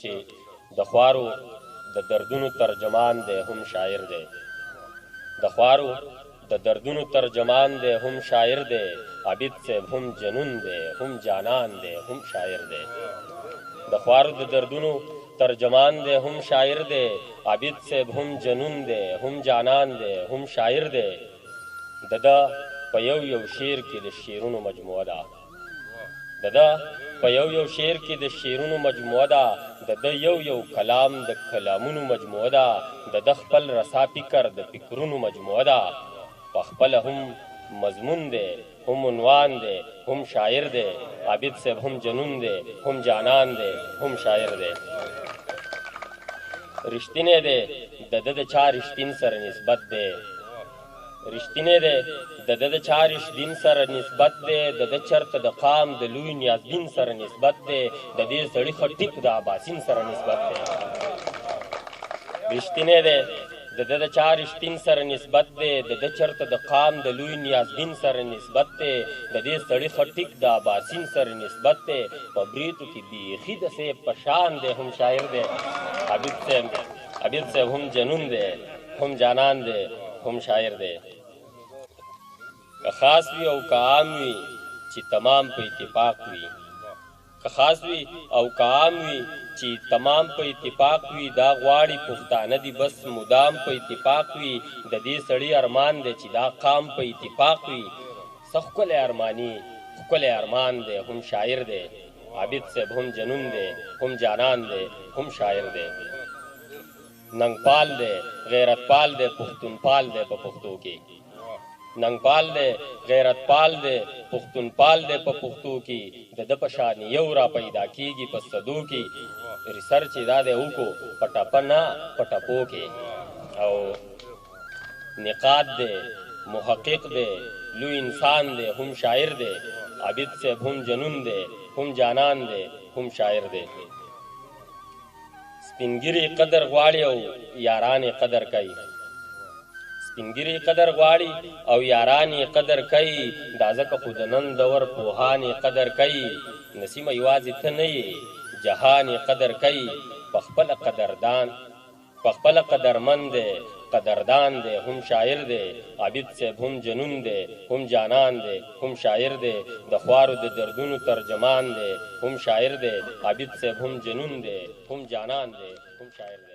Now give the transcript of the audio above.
چې د خوارو د دردونو ترجمان دی هم شاعر دی. د خوارو د دردونو ترجمان دی هم شاعر دی. عابد صاحب هم جنون دی هم جانان دی هم شاعر دی. د خوارو د دردونو ترجمان دی هم شاعر دی. عابد صاحب هم جنون دی هم جانان دی هم شاعر دی. د ده په یو شعر کې د شعرونو مجموعه ده. د ده په یو شعر کې د شعرونو مجموعه ده. د ده یو کلام د کلامونو مجموعه ده. د ده خپل رسا فکر د فکرونو مجموعه ده. په خپله هم مضمون دی هم عنوان دی هم شاعر دی. عابد صاحب هم جنون دی هم جانان دی هم شاعر دی. رښتینی دی د ده د چا رښتین سره نسبت دی. رښتینی دی د ده د چا رښتین سره نسبت دی. د ده چرته د قام د لوی نیازبین سره نسبت دی. د دې سړي خټیک د عباسین سره نسبت دی. رښتینی دی د ده د چا رښتین سره نسبت دی. د ده چرته د قام د لوی نیازبین سره نسبت دی. د دې سړي خټیک د عباسین سره نسبت دی. په بریتو کې بیخي د سیب په شان دی هم شاعر دی. عابد صاحب هم جنون دی هم جانان دی هم شاعر دی. که خاص وي او که عام وي چې تمام په اتفاق وي. که خاص وي او که عام وي چې تمام په اتفاق وي. دا غواړي پښتانه دي بس مدام په اتفاق وي. د دې سړي ارمان دی چې دا قام په اتفاق وي. څه ښکلی ارماني ښکلی ارمان دی هم شاعر دی. عابد صاحب هم جنون دی هم جانان دی هم شاعر دی. ننګپال دی غیرتپال دی پښتونپال دی په پښتو کې. ننګپال دی غیرتپال دی پښتونپال دی په پښتو کې. د ده په شان یو را پیدا کیږي په صدو کې. ریسرچ یې دا دی وکړو په ټپه نه په ټپو کې. او نقاد دی محقق دی لوی انسان دی هم شاعر دی. عابد صاحب هم جنون دی هم جانان دی هم شاعر دی. سپینګیري قدر غواړي او یاران یې قدر کوي. سپینګیري قدر غواړي او یاران یې قدر کوي. دا ځکه خو د نن دور پوهان یې قدر کوي. نسیمه یوازې ته نه یې جهان یې قدر کوي. په خپله قدرمند دی قدردان دی هم شاعر دی. عابد صاحب هم جنون دی هم جانان دی هم شاعر دی. د خوارو د دردونو ترجمان دی هم شاعر دی. عابد صاحب هم جنون دی هم جانان دی هم شاعر دی.